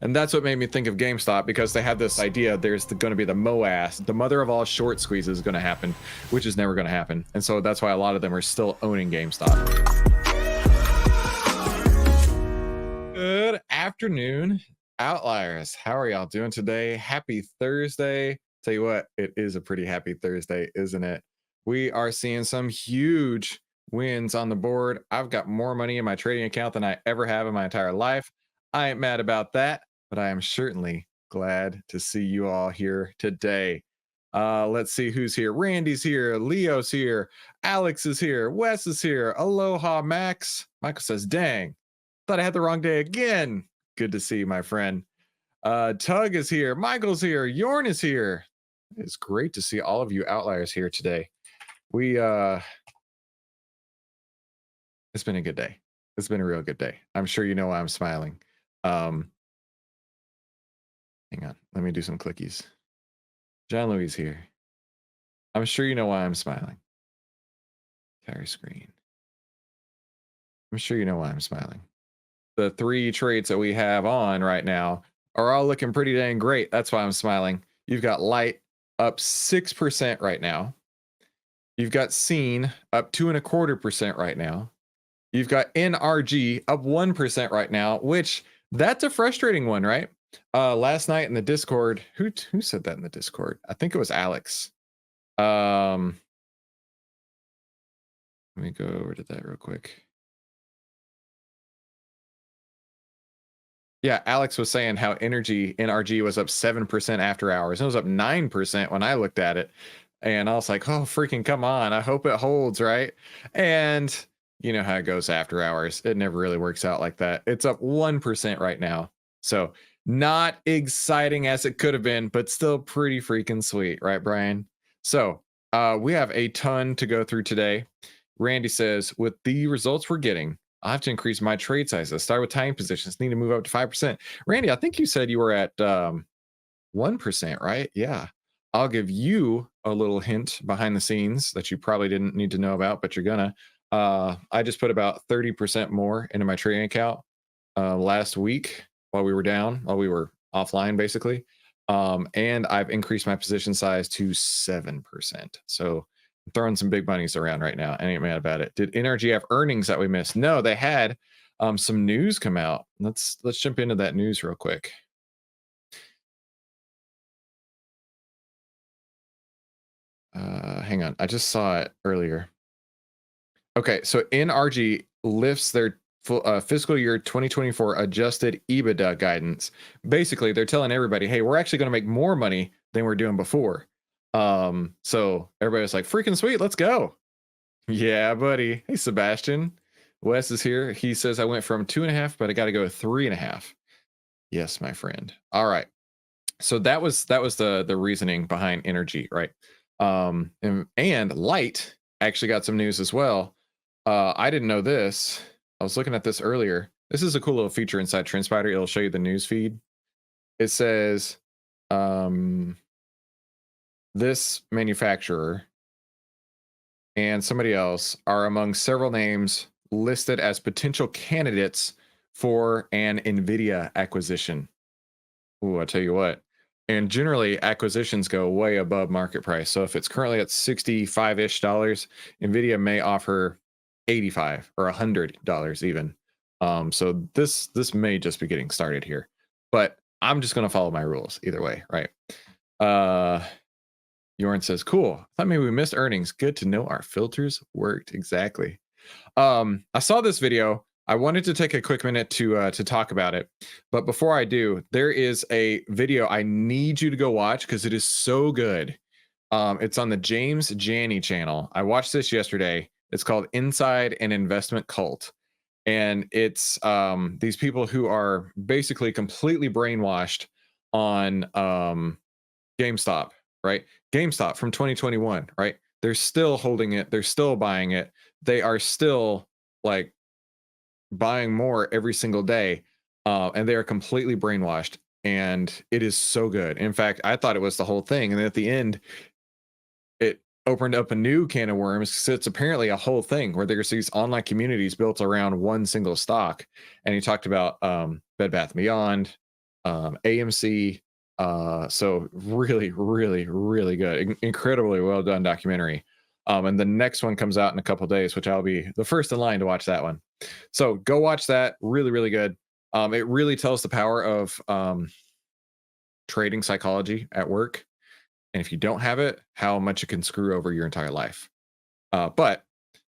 And that's what made me think of GameStop, because they had this idea there's going to be the MOAS, the mother of all short squeezes, is going to happen, which is never going to happen. And so that's why a lot of them are still owning GameStop. Good afternoon, Outliers. How are y'all doing today? Happy Thursday. Tell you what, it is a pretty happy Thursday, isn't it? We are seeing some huge wins on the board. I've got more money in my trading account than I ever have in my entire life. I ain't mad about that, but I am certainly glad to see you all here today. Let's see who's here. Randy's here. Leo's here. Alex is here. Wes is here. Aloha, Max. Michael says, dang, thought I had the wrong day again. Good to see you, my friend. Tug is here. Michael's here. Yorn is here. It's great to see all of you Outliers here today. It's been a good day. It's been a real good day. I'm sure you know why I'm smiling. Hang on. Let me do some clickies. John Louis here. I'm sure you know why I'm smiling. Entire screen. I'm sure you know why I'm smiling. The three trades that we have on right now are all looking pretty dang great. That's why I'm smiling. You've got LITE up 6% right now. You've got Ciena up 2.25% right now. You've got NRG up 1% right now, which that's a frustrating one, right? Last night in the Discord, who said that in the Discord? I think it was Alex. Let me go over to that real quick. Yeah, Alex was saying how NRG was up 7% after hours. It was up 9% when I looked at it. And I was like, oh, freaking come on. I hope it holds, right? And you know how it goes after hours. It never really works out like that. It's up 1% right now. So not exciting as it could have been, but still pretty freaking sweet, right, Brian? So we have a ton to go through today. Randy says, with the results we're getting, I'll have to increase my trade sizes. Start with tying positions. Need to move up to 5%. Randy, I think you said you were at 1%, right? Yeah. I'll give you a little hint behind the scenes that you probably didn't need to know about, but you're gonna. I just put about 30% more into my trading account last week while we were down, while we were offline, basically. And I've increased my position size to 7%. So I'm throwing some big monies around right now. I ain't mad about it. Did NRG have earnings that we missed? No, they had some news come out. Let's jump into that news real quick. Hang on. I just saw it earlier. Okay, so NRG lifts their fiscal year 2024 adjusted EBITDA guidance. Basically, they're telling everybody, hey, we're actually going to make more money than we're doing before. So everybody was like, freaking sweet, let's go. Yeah, buddy. Hey, Sebastian. Wes is here. He says I went from 2.5, but I got to go 3.5. Yes, my friend. All right. So that was the reasoning behind NRG, right? And LITE actually got some news as well. I didn't know this. I was looking at this earlier. This is a cool little feature inside TrendSpider. It'll show you the news feed. It says this manufacturer and somebody else are among several names listed as potential candidates for an Nvidia acquisition. Ooh, I tell you what. And generally, acquisitions go way above market price. So if it's currently at $65-ish, Nvidia may offer $85 or $100 even. So this may just be getting started here, but I'm just going to follow my rules either way, right? Yorn says, cool. I thought maybe we missed earnings. Good to know our filters worked. Exactly. I saw this video. I wanted to take a quick minute to talk about it, but before I do, there is a video I need you to go watch because it is so good. It's on the James Janney channel. I watched this yesterday. It's called Inside an Investment Cult, and it's these people who are basically completely brainwashed on GameStop, right? GameStop from 2021, right? They're still holding it. They're still buying it. They are still like buying more every single day, and they are completely brainwashed, and it is so good. In fact, I thought it was the whole thing, and then at the end it opened up a new can of worms. So it's apparently a whole thing where there's these online communities built around one single stock. And he talked about Bed Bath & Beyond, AMC. So really, really, really good, incredibly well done documentary. And the next one comes out in a couple days, which I'll be the first in line to watch that one. So go watch that. Really, really good. It really tells the power of trading psychology at work, and if you don't have it, how much it can screw over your entire life. But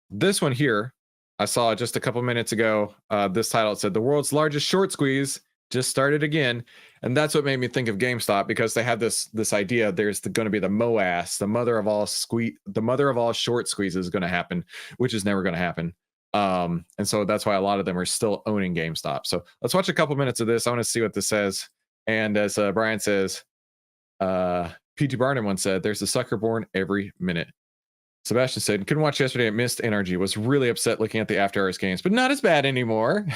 this one here, I saw just a couple minutes ago. This title, it said the world's largest short squeeze just started again, and that's what made me think of GameStop, because they have this idea there's going to be the MOAS, the mother of all short squeezes is going to happen, which is never going to happen. And so that's why a lot of them are still owning GameStop. So let's watch a couple minutes of this. I want to see what this says. And as Brian says, P.T. Barnum once said, "There's a sucker born every minute." Sebastian said, "Couldn't watch yesterday. It missed NRG. Was really upset looking at the after hours games, but not as bad anymore."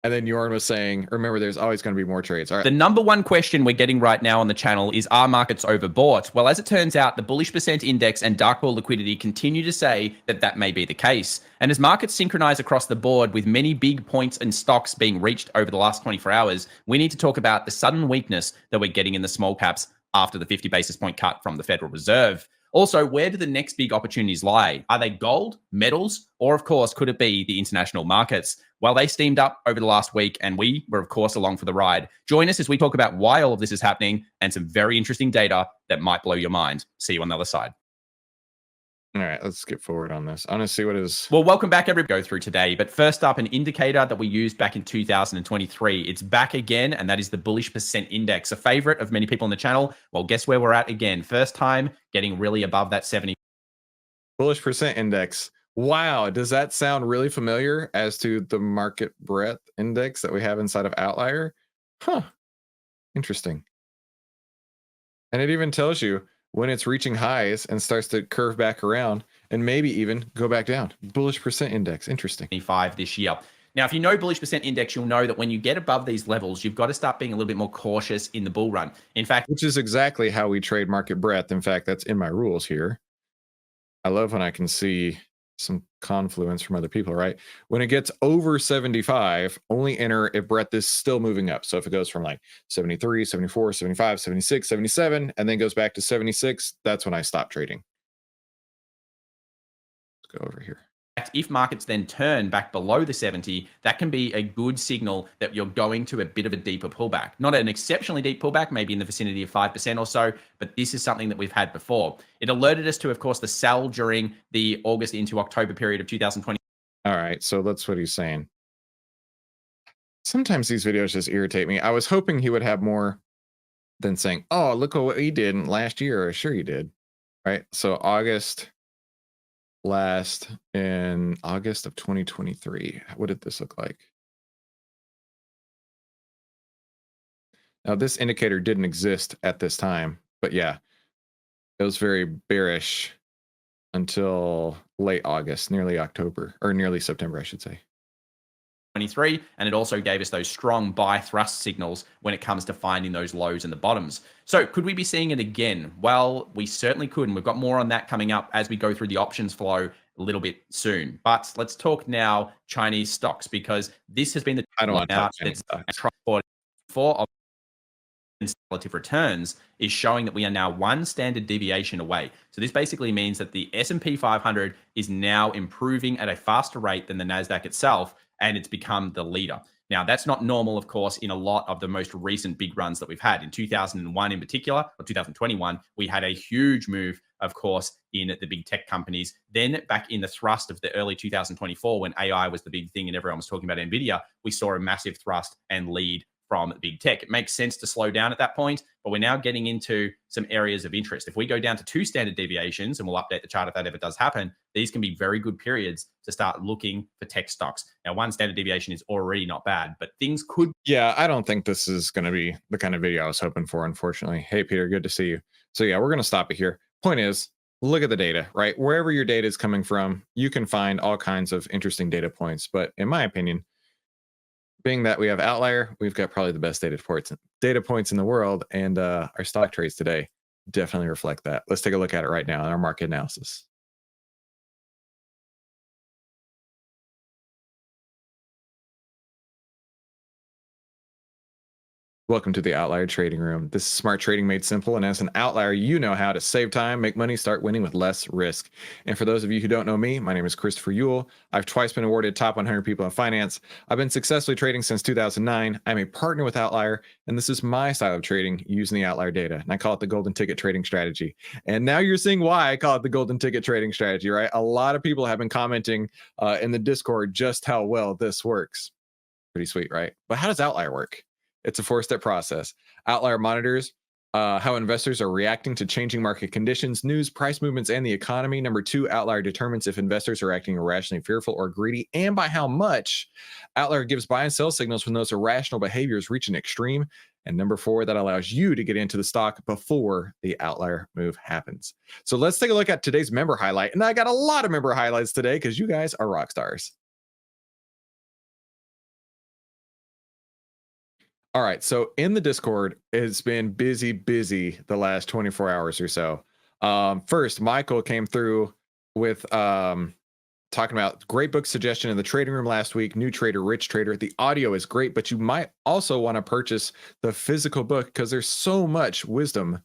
And then Jorn was saying, "Remember, there's always going to be more trades." All right. The number one question we're getting right now on the channel is, are markets overbought? Well, as it turns out, the bullish percent index and dark pool liquidity continue to say that that may be the case. And as markets synchronize across the board with many big points and stocks being reached over the last 24 hours, we need to talk about the sudden weakness that we're getting in the small caps after the 50 basis point cut from the Federal Reserve. Also, where do the next big opportunities lie? Are they gold, metals, or of course, could it be the international markets? Well, they steamed up over the last week, and we were, of course, along for the ride. Join us as we talk about why all of this is happening and some very interesting data that might blow your mind. See you on the other side. All right, let's skip forward on this. I want to see what is... Well, welcome back, everybody. Go through today. But first up, an indicator that we used back in 2023. It's back again, and that is the bullish percent index, a favorite of many people on the channel. Well, guess where we're at again? First time getting really above that 70. Bullish percent index. Wow, does that sound really familiar as to the market breadth index that we have inside of Outlier? Huh, interesting. And it even tells you when it's reaching highs and starts to curve back around and maybe even go back down. Bullish percent index, interesting. 25 this year. Now, if you know bullish percent index, you'll know that when you get above these levels, you've got to start being a little bit more cautious in the bull run. In fact, which is exactly how we trade market breadth. In fact, that's in my rules here. I love when I can see some confluence from other people, right? When it gets over 75, only enter if breadth is still moving up. So if it goes from like 73, 74, 75, 76, 77, and then goes back to 76, that's when I stop trading. Let's go over here. If markets then turn back below the 70, that can be a good signal that you're going to a bit of a deeper pullback. Not an exceptionally deep pullback, maybe in the vicinity of 5% or so, but this is something that we've had before. It alerted us to, of course, the sell during the August into October period of 2020. All right, so that's what he's saying. Sometimes these videos just irritate me. I was hoping he would have more than saying, "Oh, look at what he did last year." Sure he did, right? So in August of 2023, what did this look like? Now, this indicator didn't exist at this time, but yeah, it was very bearish until late August, nearly October, or nearly September, I should say. 23, and it also gave us those strong buy thrust signals when it comes to finding those lows and the bottoms. So could we be seeing it again? Well, we certainly could, and we've got more on that coming up as we go through the options flow a little bit soon. But let's talk now Chinese stocks, because this has been the I don't want to talk Chinese stocks. For relative returns is showing that we are now one standard deviation away. So this basically means that the S&P 500 is now improving at a faster rate than the NASDAQ itself, and it's become the leader. Now, that's not normal, of course, in a lot of the most recent big runs that we've had. In 2001 in particular, or 2021, we had a huge move, of course, in the big tech companies. Then back in the thrust of the early 2024, when AI was the big thing and everyone was talking about Nvidia, we saw a massive thrust and lead from big tech. It makes sense to slow down at that point, but we're now getting into some areas of interest. If we go down to 2 standard deviations, and we'll update the chart if that ever does happen, these can be very good periods to start looking for tech stocks. Now, 1 standard deviation is already not bad, but things could... Yeah, I don't think this is going to be the kind of video I was hoping for, unfortunately. Hey, Peter, good to see you. So yeah, we're going to stop it here. Point is, look at the data, right? Wherever your data is coming from, you can find all kinds of interesting data points. But in my opinion, being that we have Outlier, we've got probably the best data points in the world, and our stock trades today definitely reflect that. Let's take a look at it right now in our market analysis. Welcome to the Outlier Trading Room. This is smart trading made simple, and as an outlier, you know how to save time, make money, start winning with less risk. And for those of you who don't know me, my name is Christopher Ewell. I've twice been awarded top 100 people in finance. I've been successfully trading since 2009. I'm a partner with Outlier, and this is my style of trading using the Outlier data, and I call it the golden ticket trading strategy. And now you're seeing why I call it the golden ticket trading strategy, right? A lot of people have been commenting in the Discord just how well this works. Pretty sweet, right? But how does Outlier work? It's a 4-step process. Outlier monitors how investors are reacting to changing market conditions, news, price movements, and the economy. Number 2, Outlier determines if investors are acting irrationally fearful or greedy, and by how much. Outlier gives buy and sell signals when those irrational behaviors reach an extreme. And number 4, that allows you to get into the stock before the Outlier move happens. So let's take a look at today's member highlight. And I got a lot of member highlights today because you guys are rock stars. All right. So in the Discord, it's been busy the last 24 hours or so. First, Michael came through with talking about great book suggestion in the trading room last week, New Trader, Rich Trader. The audio is great, but you might also want to purchase the physical book because there's so much wisdom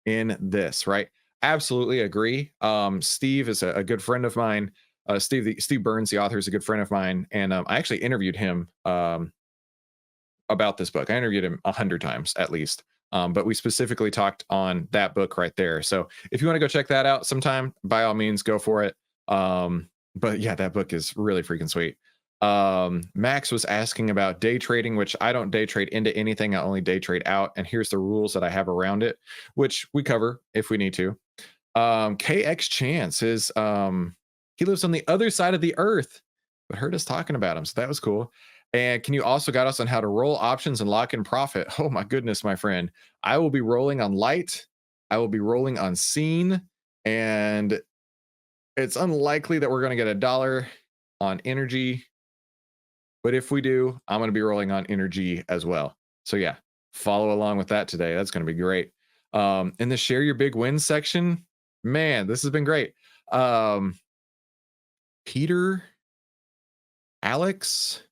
in this, right? Absolutely agree. Steve is a good friend of mine. Steve Burns, the author, is a good friend of mine. And I actually interviewed him about this book. I interviewed him 100 times at least. But we specifically talked on that book right there. So if you want to go check that out sometime, by all means, go for it. But yeah, that book is really freaking sweet. Max was asking about day trading, which I don't day trade into anything. I only day trade out. And here's the rules that I have around it, which we cover if we need to. KX Chance is, he lives on the other side of the earth, but heard us talking about him. So that was cool. And can you also guide us on how to roll options and lock in profit? Oh my goodness, my friend. I will be rolling on LITE. I will be rolling on Ciena. And it's unlikely that we're going to get $1 on energy. But if we do, I'm going to be rolling on NRG as well. So yeah, follow along with that today. That's going to be great. In the share your big wins section, man, this has been great. Peter, Alex,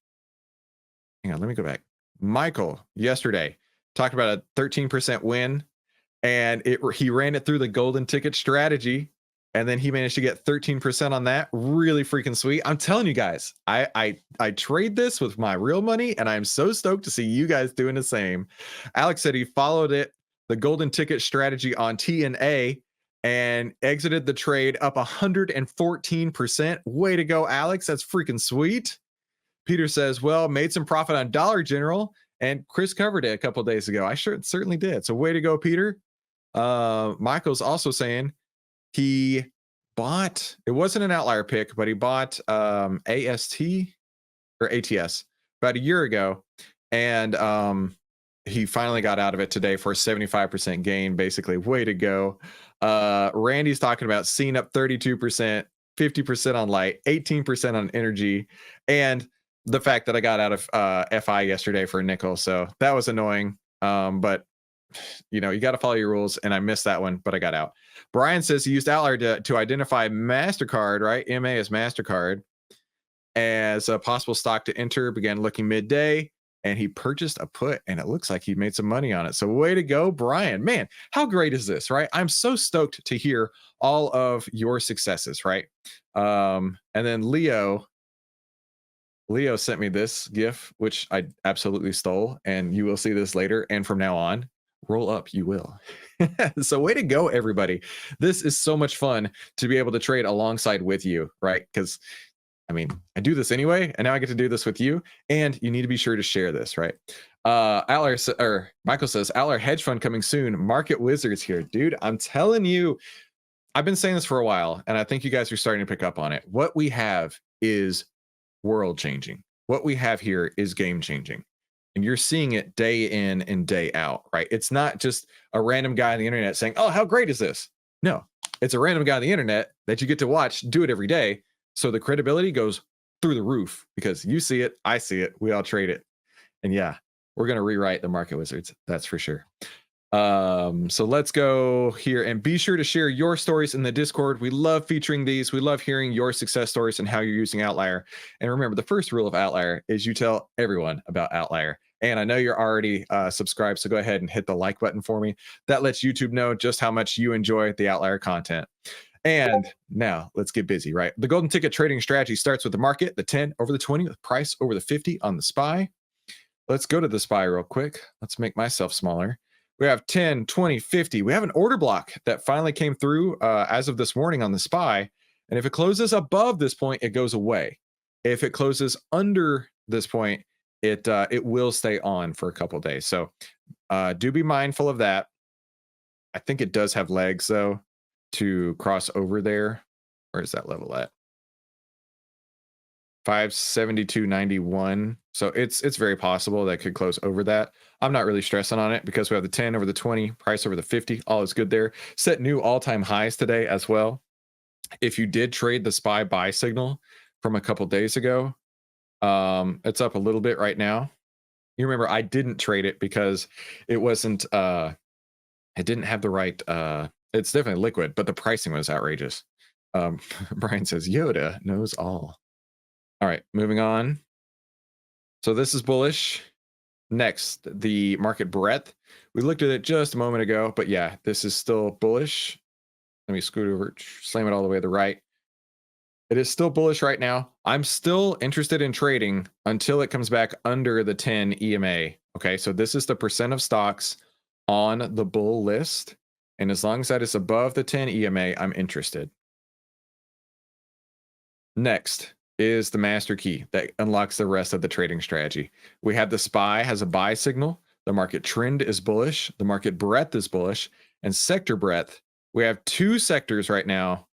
hang on, let me go back. Michael yesterday talked about a 13% win, and he ran it through the golden ticket strategy, and then he managed to get 13% on that. Really freaking sweet. I'm telling you guys, I trade this with my real money, and I'm so stoked to see you guys doing the same. Alex said he followed the golden ticket strategy on TNA and exited the trade up 114%. Way to go, Alex. That's freaking sweet. Peter says, well, made some profit on Dollar General, and Chris covered it a couple days ago. I certainly did. So way to go, Peter. Michael's also saying he bought, it wasn't an outlier pick, but he bought AST or ATS about a year ago. And he finally got out of it today for a 75% gain, basically. Way to go. Randy's talking about Ciena up 32%, 50% on LITE, 18% on energy, and the fact that I got out of FI yesterday for a nickel. So that was annoying. But you know, you got to follow your rules, and I missed that one, but I got out. Brian says he used Outlier to identify MasterCard, right? MA is MasterCard, as a possible stock to enter, began looking midday, and he purchased a put, and it looks like he made some money on it. So way to go, Brian. Man, how great is this, right? I'm so stoked to hear all of your successes, right? And then Leo sent me this GIF, which I absolutely stole, and you will see this later. And from now on, roll up, you will. So way to go, everybody. This is so much fun to be able to trade alongside with you, right? Because I mean, I do this anyway, and now I get to do this with you, and you need to be sure to share this, right? Michael says, Outlier hedge fund coming soon. Market Wizards here. Dude, I'm telling you, I've been saying this for a while, and I think you guys are starting to pick up on it. What we have is world changing. What we have here is game changing. And you're seeing it day in and day out, right? It's not just a random guy on the internet saying, oh, how great is this? No, it's a random guy on the internet that you get to watch do it every day. So the credibility goes through the roof because you see it, I see it, we all trade it. And yeah, we're going to rewrite the Market Wizards. That's for sure. So let's go here and be sure to share your stories in the Discord. We love featuring these. We love hearing your success stories and how you're using Outlier. And remember, the first rule of Outlier is you tell everyone about Outlier. And I know you're already subscribed, so go ahead and hit the like button for me. That lets YouTube know just how much you enjoy the Outlier content. And now let's get busy, right? The golden ticket trading strategy starts with the market, the 10 over the 20, the price over the 50 on the SPY. Let's go to the SPY real quick. Let's make myself smaller. We have 10, 20, 50. We have an order block that finally came through as of this morning on the SPY. And if it closes above this point, it goes away. If it closes under this point, it will stay on for a couple days. So do be mindful of that. I think it does have legs though to cross over there. Where is that level at? 572.91. So it's very possible that could close over that. I'm not really stressing on it because we have the 10 over the 20, price over the 50. All is good there. Set new all-time highs today as well. If you did trade the SPY buy signal from a couple days ago, it's up a little bit right now. You remember I didn't trade it because it wasn't it didn't have the right it's definitely liquid, but the pricing was outrageous. Brian says Yoda knows all. All right, moving on. So this is bullish. Next, the market breadth. We looked at it just a moment ago, but yeah, this is still bullish. Let me scoot over, slam it all the way to the right. It is still bullish right now. I'm still interested in trading until it comes back under the 10 EMA. Okay, so this is the percent of stocks on the bull list. And as long as that is above the 10 EMA, I'm interested. Next is the master key that unlocks the rest of the trading strategy. We have the SPY has a buy signal. The market trend is bullish. The market breadth is bullish. And sector breadth, we have two sectors right now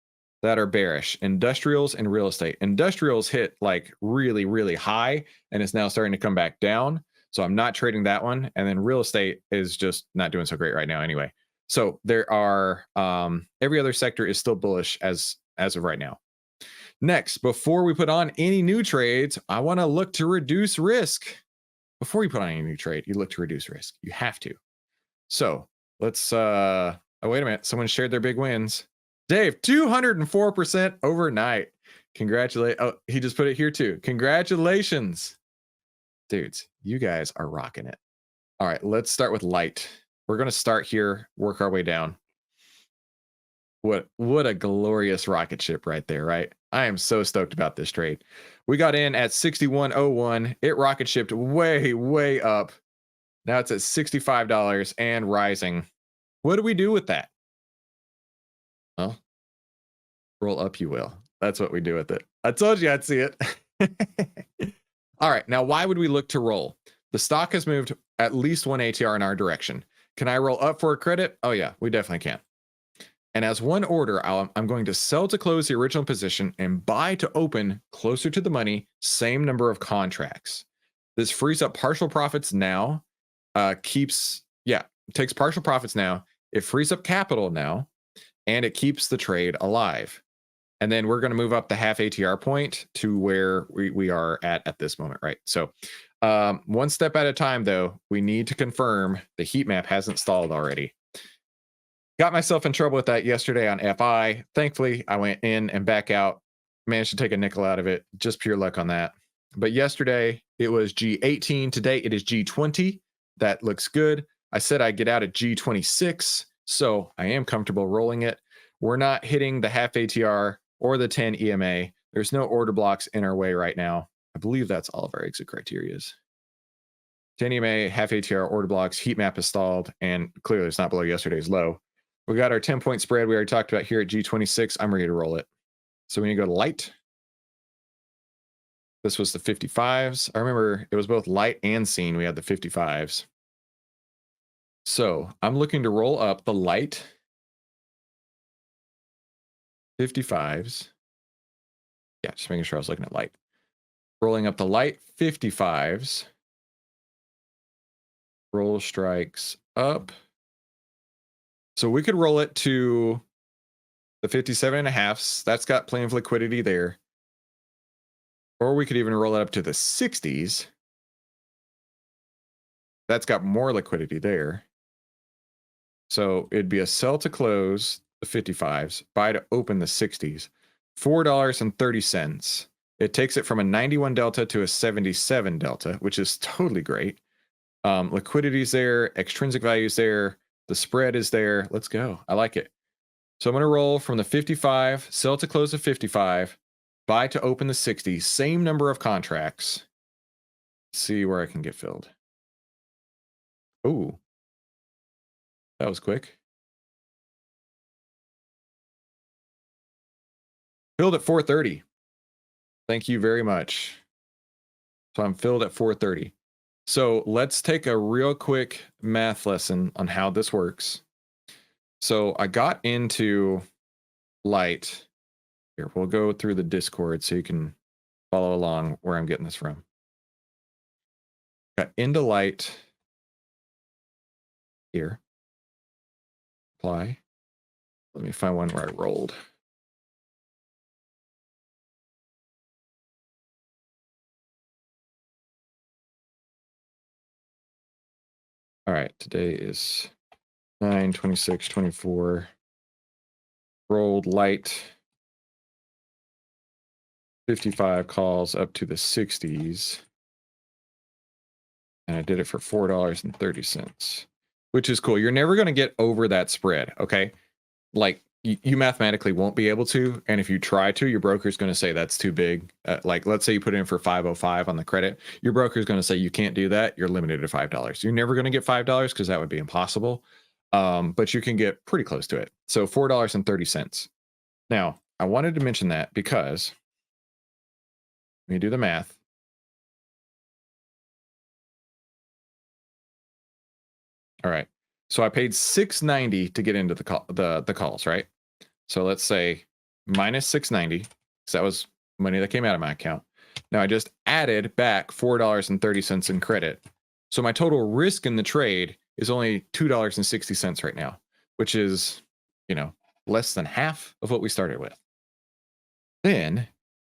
that are bearish: industrials and real estate. Industrials hit like really, really high and it's now starting to come back down. So I'm not trading that one. And then real estate is just not doing so great right now anyway. So there are every other sector is still bullish as of right now. Next, before we put on any new trades, I want to look to reduce risk. Before you put on any new trade, you look to reduce risk. You have to. So let's oh, wait a minute. Someone shared their big wins. Dave, 204% overnight. Congratulate. Oh, he just put it here too. Congratulations. Dudes, you guys are rocking it. All right, let's start with LITE. We're going to start here, work our way down. What a glorious rocket ship right there, right? I am so stoked about this trade. We got in at 61.01. It rocket shipped way, way up. Now it's at $65 and rising. What do we do with that? Well, roll up you will. That's what we do with it. I told you I'd see it. All right, now why would we look to roll? The stock has moved at least one ATR in our direction. Can I roll up for a credit? Oh yeah, we definitely can. And as one order, I'm going to sell to close the original position and buy to open closer to the money, same number of contracts. This frees up partial profits now, takes partial profits now. It frees up capital now, and it keeps the trade alive. And then we're going to move up the half ATR point to where we are at this moment, right? So one step at a time, though, we need to confirm the heat map hasn't stalled already. Got myself in trouble with that yesterday on FI. Thankfully, I went in and back out, managed to take a nickel out of it. Just pure luck on that. But yesterday, it was G18. Today, it is G20. That looks good. I said I'd get out at G26, so I am comfortable rolling it. We're not hitting the half ATR or the 10 EMA. There's no order blocks in our way right now. I believe that's all of our exit criterias. 10 EMA, half ATR, order blocks, heat map is stalled, and clearly it's not below yesterday's low. We got our 10-point spread we already talked about here at G26. I'm ready to roll it. So we need to go to LITE. This was the 55s. I remember it was both LITE and Ciena. We had the 55s. So I'm looking to roll up the LITE 55s. Yeah, just making sure I was looking at LITE. Rolling up the LITE 55s. Roll strikes up. So we could roll it to the 57.5s. That's got plenty of liquidity there. Or we could even roll it up to the 60s. That's got more liquidity there. So it'd be a sell to close the 55s, buy to open the 60s. $4.30. It takes it from a 91 delta to a 77 delta, which is totally great. Liquidity's there, extrinsic value's there, the spread is there. Let's go. I like it. So I'm going to roll from the 55, sell to close of 55, buy to open the 60, same number of contracts. See where I can get filled. Ooh, that was quick. Filled at 430. Thank you very much. So I'm filled at 430. So let's take a real quick math lesson on how this works. So I got into LITE. Here, we'll go through the Discord so you can follow along where I'm getting this from. Got into LITE here. Apply. Let me find one where I rolled. All right, today is 9/26/24. Rolled LITE 55 calls up to the 60s. And I did it for $4.30, which is cool. You're never going to get over that spread, okay? Like, you mathematically won't be able to. And if you try to, your broker's going to say that's too big. Like, let's say you put in for 505 on the credit. Your broker's going to say you can't do that. You're limited to $5. You're never going to get $5 because that would be impossible. But you can get pretty close to it. So $4.30. Now, I wanted to mention that because when you do the math, all right. So I paid $6.90 to get into the calls, right? So let's say minus $6.90, because that was money that came out of my account. Now I just added back $4.30 in credit. So my total risk in the trade is only $2.60 right now, which is, less than half of what we started with. Then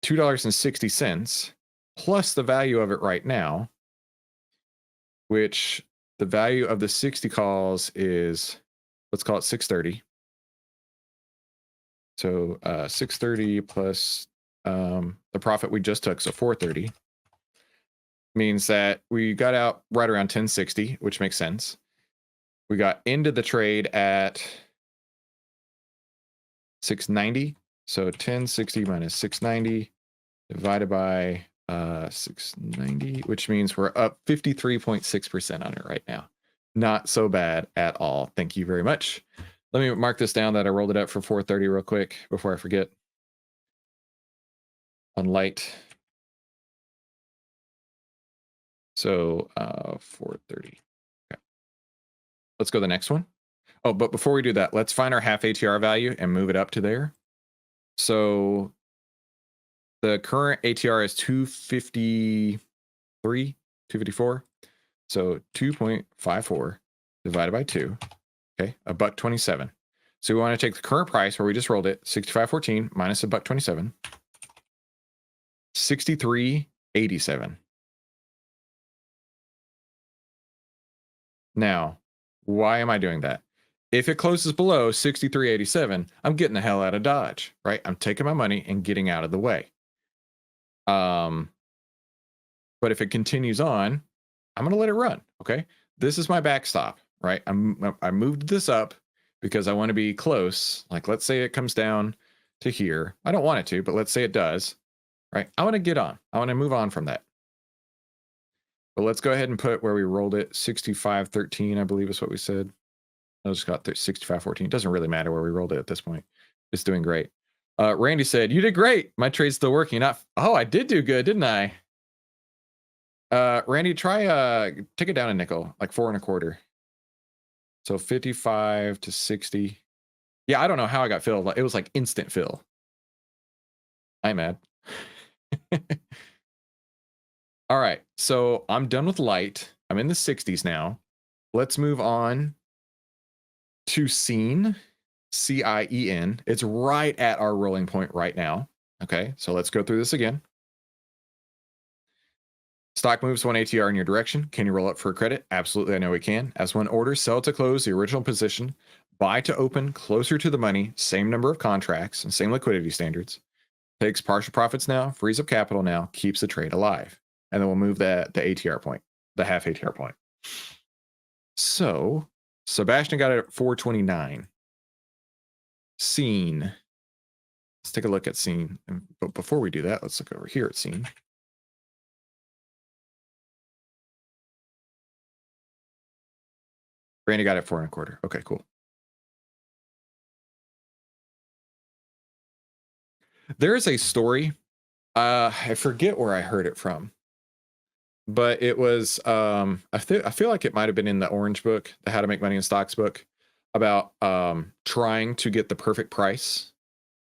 $2.60 plus the value of it right now, which the value of the 60 calls is, let's call it 630. So 630 plus the profit we just took, so 430, means that we got out right around 1060, which makes sense. We got into the trade at 690. So 1060 minus 690 divided by 690, which means we're up 53.6% on it right now. Not so bad at all. Thank you very much. Let me mark this down that I rolled it up for 430 real quick before I forget. On LITE. So 430. Okay. Let's go to the next one. Oh, but before we do that, let's find our half ATR value and move it up to there. So the current ATR is 253, 254. So 2.54 divided by 2. Okay, $1.27. So we want to take the current price where we just rolled it, 65.14 minus $1.27, 63.87. Now, why am I doing that? If it closes below 63.87, I'm getting the hell out of Dodge, right? I'm taking my money and getting out of the way. But if it continues on, I'm going to let it run, okay? This is my backstop, right? I moved this up because I want to be close. Like, let's say it comes down to here. I don't want it to, but let's say it does, right? I want to get on. I want to move on from that. But let's go ahead and put where we rolled it, 65.13, I believe is what we said. I just got 65.14. It doesn't really matter where we rolled it at this point. It's doing great. Randy said, you did great. My trade's still working. Oh, I did do good, didn't I? Randy, try take it down a nickel, like 4.25. So 55 to 60. Yeah, I don't know how I got filled. It was like instant fill. I'm mad. All right, so I'm done with LITE. I'm in the 60s now. Let's move on to Ciena, CIEN. It's right at our rolling point right now. Okay, so let's go through this again. Stock moves one ATR in your direction. Can you roll up for a credit? Absolutely, I know we can. As one order, sell to close the original position, buy to open closer to the money, same number of contracts and same liquidity standards. Takes partial profits now, frees up capital now, keeps the trade alive. And then we'll move the ATR point, the half ATR point. So Sebastian got it at 429. Scene. Let's take a look at scene. But before we do that, let's look over here at scene. Randy got it 4.25. Okay, cool. There is a story. I forget where I heard it from, but it was I feel like it might have been in the Orange book, the How to Make Money in Stocks book, about trying to get the perfect price.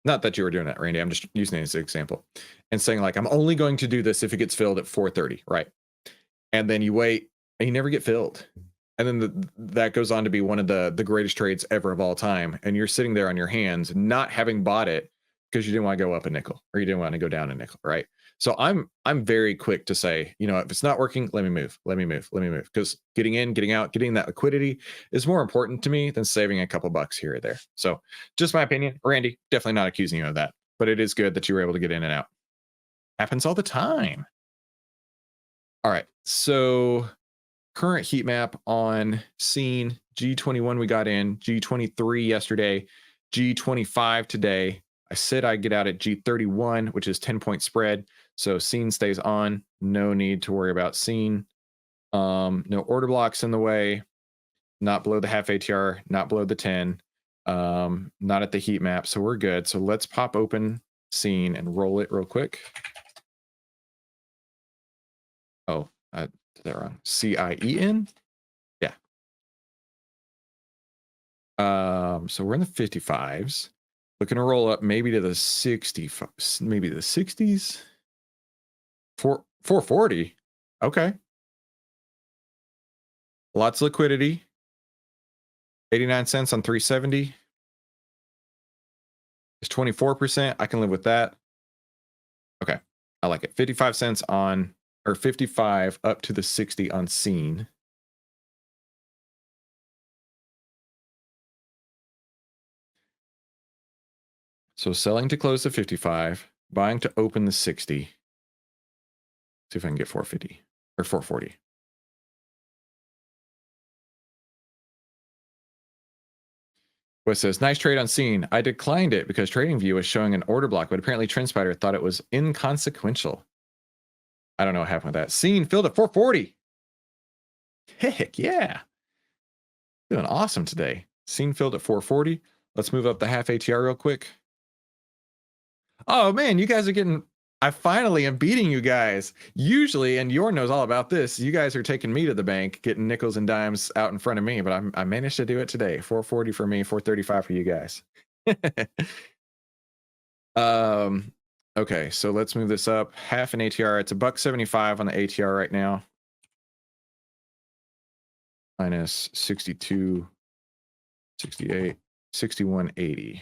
Not that you were doing that, Randy. I'm just using it as an example, and saying like, I'm only going to do this if it gets filled at 4:30, right? And then you wait, and you never get filled, and then that goes on to be one of the greatest trades ever of all time. And you're sitting there on your hands, not having bought it because you didn't want to go up a nickel or you didn't want to go down a nickel, right? So I'm very quick to say, you know, if it's not working, let me move, because getting in, getting out, getting that liquidity is more important to me than saving a couple bucks here or there. So just my opinion, Randy, definitely not accusing you of that, but it is good that you were able to get in and out. Happens all the time. All right, so current heat map on scene G21 we got in, G23 yesterday, G25 today. I said I'd get out at G31, which is 10-point spread. So scene stays on. No need to worry about scene. No order blocks in the way. Not below the half ATR, not below the 10. Not at the heat map. So we're good. So let's pop open scene and roll it real quick. Oh, I did that wrong. CIEN? Yeah. So we're in the 55s. Looking to roll up maybe to the 60, maybe the 60s. 440. Okay. Lots of liquidity. 89 cents on 370. It's 24%. I can live with that. Okay. I like it. 55 cents on, or 55 up to the 60 on scene. So selling to close to 55, buying to open the 60. See if I can get 450 or 440. What says, nice trade on scene. I declined it because TradingView was showing an order block, but apparently TrendSpider thought it was inconsequential. I don't know what happened with that. Scene filled at 440. Heck yeah. Doing awesome today. Scene filled at 440. Let's move up the half ATR real quick. Oh man, you guys are getting, I finally am beating you guys. Usually, and Yor knows all about this, you guys are taking me to the bank, getting nickels and dimes out in front of me, but I managed to do it today. 440 for me, 435 for you guys. Okay, so let's move this up. Half an ATR. It's $1.75 on the ATR right now. Minus 62, 68, 61.80.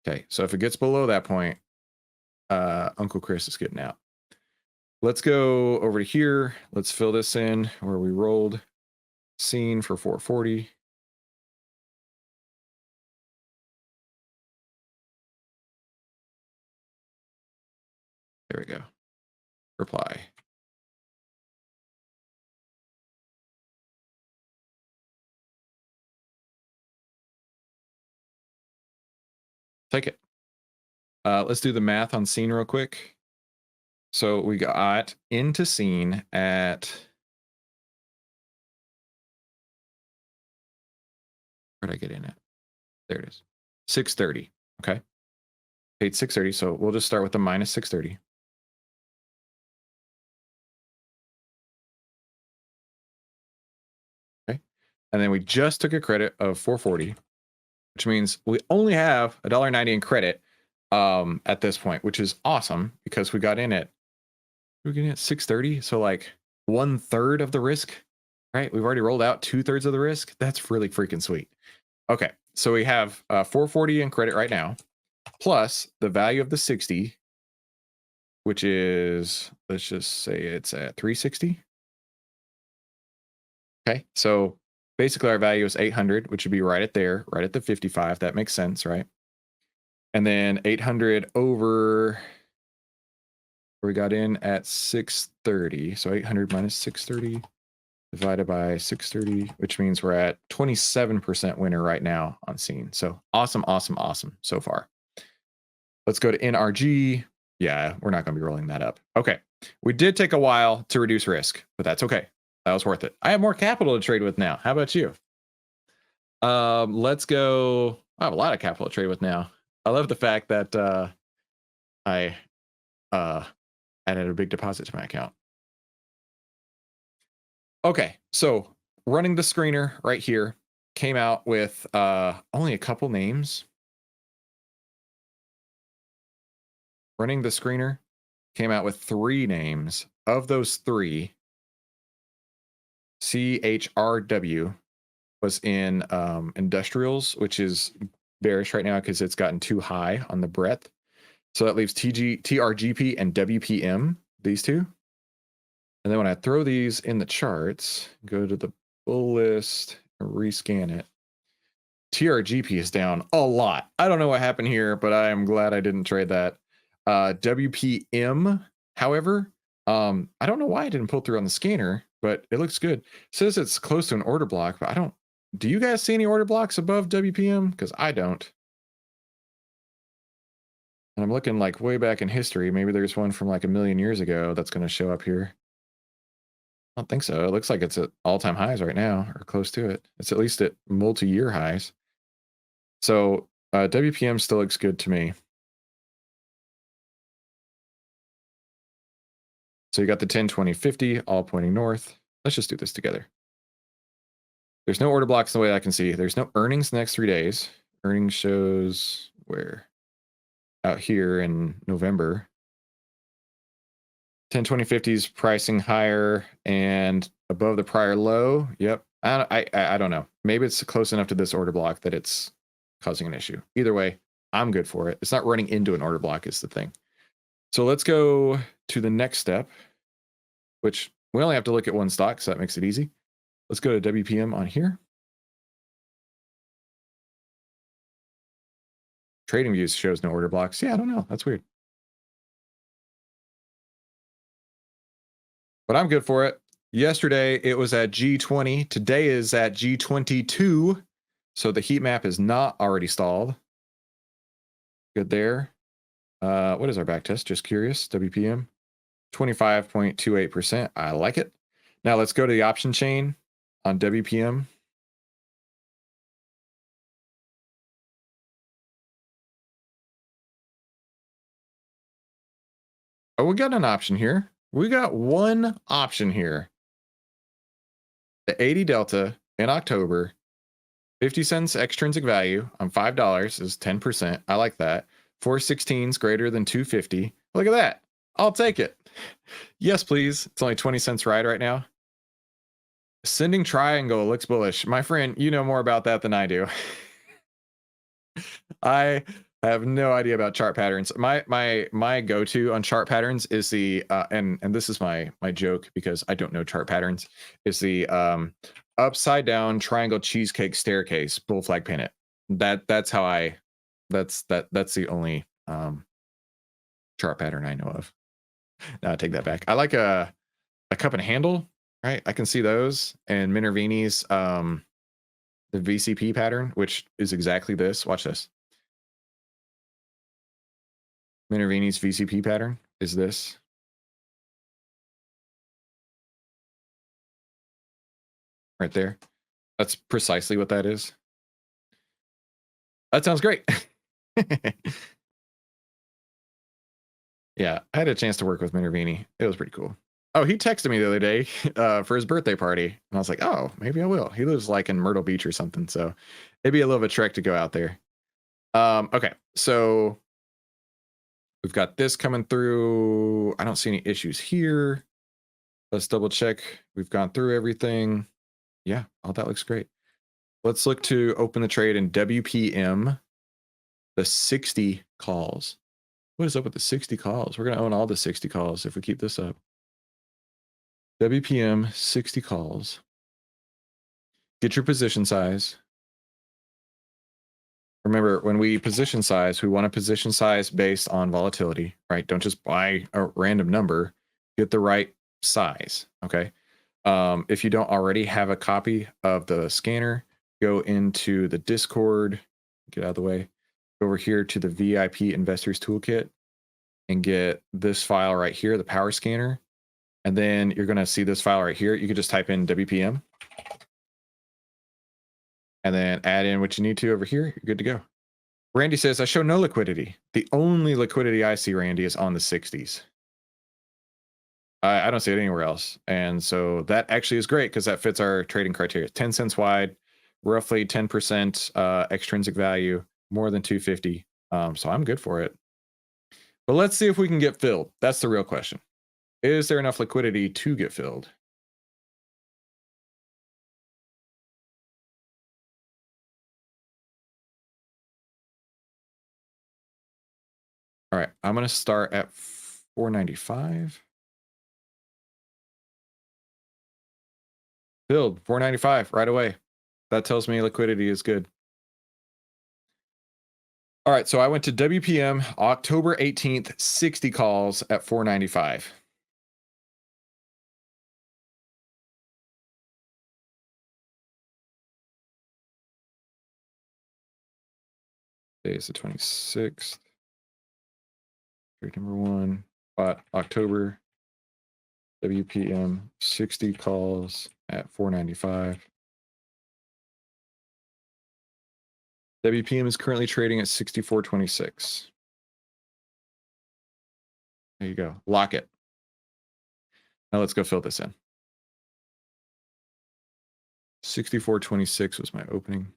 Okay, so if it gets below that point, Uncle Chris is getting out. Let's go over to here. Let's fill this in where we rolled scene for 440. There we go. Reply. Take it. Let's do the math on scene real quick. So we got into scene at, where'd I get in at? There it is. 630. Okay. Paid 630. So we'll just start with the minus 630. Okay. And then we just took a credit of 440, which means we only have $1.90 in credit at this point, which is awesome because we got in at, we're getting at 630. So like 1/3 of the risk, right? We've already rolled out 2/3 of the risk. That's really freaking sweet. Okay. So we have 440 in credit right now, plus the value of the 60, which is, let's just say it's at 360. Okay. So basically our value is 800, which would be right at there, right at the 55. That makes sense, right? And then 800 over We got in at 630. So 800 minus 630 divided by 630, which means we're at 27% winner right now on scene. So awesome, awesome, awesome so far. Let's go to NRG. Yeah, we're not going to be rolling that up. Okay. We did take a while to reduce risk, but that's okay. That was worth it. I have more capital to trade with now. How about you? Let's go. I have a lot of capital to trade with now. I love the fact that I added a big deposit to my account. Okay, so running the screener right here came out with only a couple names. Running the screener came out with 3 names. Of those 3, CHRW was in industrials, which is bearish right now because it's gotten too high on the breadth. So that leaves TRGP and WPM, these 2. And then when I throw these in the charts, go to the bull list, rescan it. TRGP is down a lot. I don't know what happened here, but I am glad I didn't trade that. WPM, however, I don't know why I didn't pull through on the scanner, but it looks good. It says it's close to an order block, but I don't. Do you guys see any order blocks above WPM? Because I don't. And I'm looking like way back in history. Maybe there's one from like a million years ago that's going to show up here. I don't think so. It looks like it's at all-time highs right now, or close to it. It's at least at multi-year highs. So WPM still looks good to me. So you got the 10, 20, 50, all pointing north. Let's just do this together. There's no order blocks the way I can see. There's no earnings the next 3 days. Earnings shows where? Out here in November. 10, 20, 50s pricing higher and above the prior low. Yep. I don't know. Maybe it's close enough to this order block that it's causing an issue. Either way, I'm good for it. It's not running into an order block is the thing. So let's go to the next step, which we only have to look at one stock, so that makes it easy. Let's go to WPM on here. Trading views shows no order blocks. Yeah, I don't know. That's weird. But I'm good for it. Yesterday, it was at G20. Today is at G22. So the heat map is not already stalled. Good there. What is our back test? Just curious. WPM. 25.28%. I like it. Now let's go to the option chain on WPM. Oh, we got an option here. We got one option here. The 80 delta in October, 50 cents extrinsic value on $5 is 10%. I like that. 416s greater than 250. Look at that. I'll take it. Yes, please. It's only 20 cents right now. Ascending triangle looks bullish. My friend, you know more about that than I do. I have no idea about chart patterns. My go-to on chart patterns is the and this is my joke because I don't know chart patterns, is the upside down triangle cheesecake staircase bull flag pennant. That's the only chart pattern I know of. No, I take that back. I like a cup and handle, right? I can see those, and Minervini's the VCP pattern, which is exactly this. Watch this. Minervini's VCP pattern is this. Right there. That's precisely what that is. That sounds great. Yeah, I had a chance to work with Minervini. It was pretty cool. Oh, he texted me the other day for his birthday party. And I was like, oh, maybe I will. He lives like in Myrtle Beach or something. So it'd be a little bit of a trek to go out there. Okay, so we've got this coming through. I don't see any issues here. Let's double check. We've gone through everything. Yeah, all that looks great. Let's look to open the trade in WPM, the 60 calls. What is up with the 60 calls? We're going to own all the 60 calls if we keep this up. WPM, 60 calls. Get your position size. Remember, when we position size, we want to position size based on volatility, right? Don't just buy a random number, get the right size, okay? If you don't already have a copy of the scanner, go into the Discord, get out of the way, go over here to the VIP Investors Toolkit and get this file right here, the power scanner. And then you're going to see this file right here. You can just type in WPM and then add in what you need to over here. You're good to go. Randy says, I show no liquidity. The only liquidity I see, Randy, is on the 60s. I don't see it anywhere else. And so that actually is great because that fits our trading criteria. 10 cents wide, roughly 10% extrinsic value, more than 250. So I'm good for it. But let's see if we can get filled. That's the real question. Is there enough liquidity to get filled? All right, I'm going to start at 495. Filled, 495 right away. That tells me liquidity is good. All right, so I went to WPM October 18th, 60 calls at 495. Today is the 26th. Trade number 1, bought October, WPM 60 calls at 495. WPM is currently trading at 64.26. There you go. Lock it. Now let's go fill this in. 64.26 was my opening.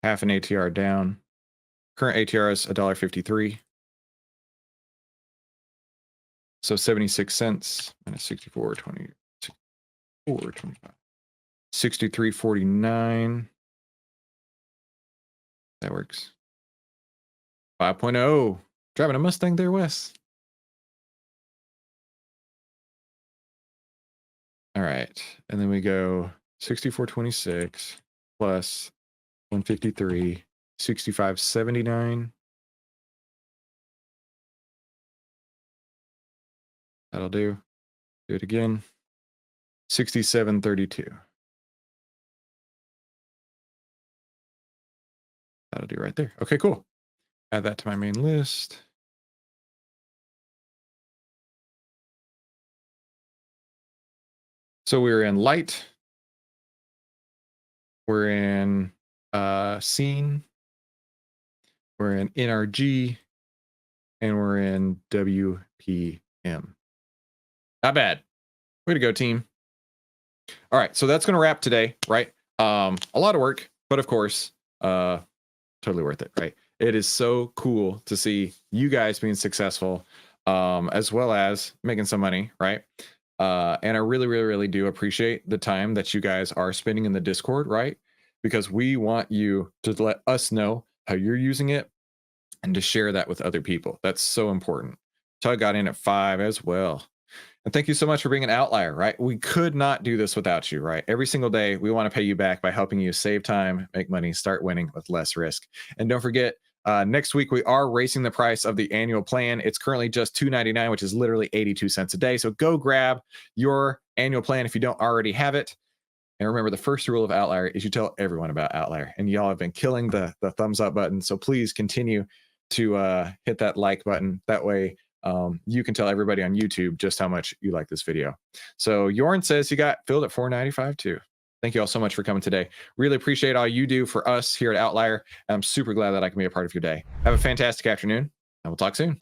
Half an ATR down. Current ATR is $1.53. So 76 cents minus 64.20. 64.25. 63.49. That works. 5.0. Driving a Mustang there, Wes. All right. And then we go 64.26 plus 153, 65.79. That'll do. Do it again. 67.32. That'll do right there. Okay, cool. Add that to my main list. So we're in LITE. We're in Ciena. We're in NRG. And we're in WPM. Not bad. Way to go, team. All right, so that's going to wrap today, right? A lot of work, but of course, totally worth it, right? It is so cool to see you guys being successful, as well as making some money, right? And I really, really, really do appreciate the time that you guys are spending in the Discord, right? Because we want you to let us know how you're using it and to share that with other people. That's so important. Tug got in at 5 as well. And thank you so much for being an outlier, right? We could not do this without you, right? Every single day, we want to pay you back by helping you save time, make money, start winning with less risk. And don't forget, next week, we are raising the price of the annual plan. It's currently just $2.99, which is literally 82 cents a day. So go grab your annual plan if you don't already have it. And remember, the first rule of Outlier is you tell everyone about Outlier. And y'all have been killing the thumbs up button. So please continue to hit that like button. That way, you can tell everybody on YouTube just how much you like this video. So Jorn says you got filled at 495 too. Thank you all so much for coming today. Really appreciate all you do for us here at Outlier. I'm super glad that I can be a part of your day. Have a fantastic afternoon, and we'll talk soon.